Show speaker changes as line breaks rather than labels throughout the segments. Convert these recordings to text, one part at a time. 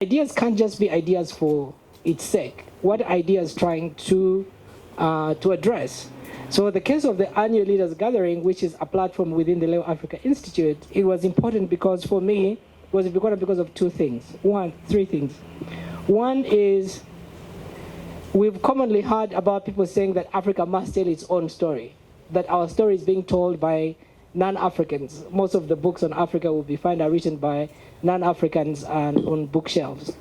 ideas can't just be ideas for its sake. What ideas trying to address? So the case of the annual leaders gathering, which is a platform within the Leo Africa Institute, it was important because for me, it was important because of three things. One is we've commonly heard about people saying that Africa must tell its own story, that our story is being told by non-Africans. Most of the books on Africa will be found are written by non-Africans and on bookshelves.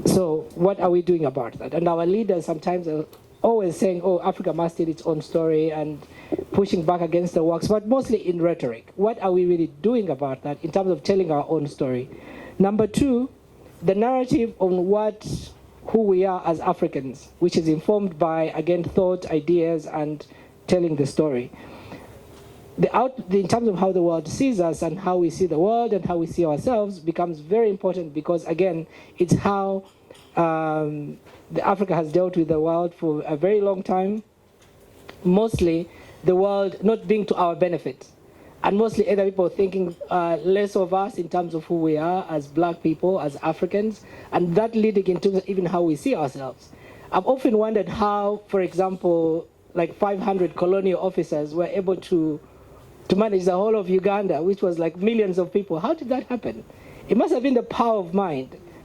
So what are we doing about that? And our leaders sometimes are always saying, oh, Africa must tell its own story and pushing back against the works, but mostly in rhetoric. What are we really doing about that in terms of telling our own story? Number two, the narrative on who we are as Africans, which is informed by, again, thought, ideas, and telling the story. In terms of how the world sees us and how we see the world and how we see ourselves becomes very important because, again, it's how Africa has dealt with the world for a very long time. Mostly the world not being to our benefit. And mostly other people thinking less of us in terms of who we are as black people, as Africans, and that leading into even how we see ourselves. I've often wondered how, for example, like 500 colonial officers were able to manage the whole of Uganda, which was like millions of people. How did that happen? It must have been the power of mind.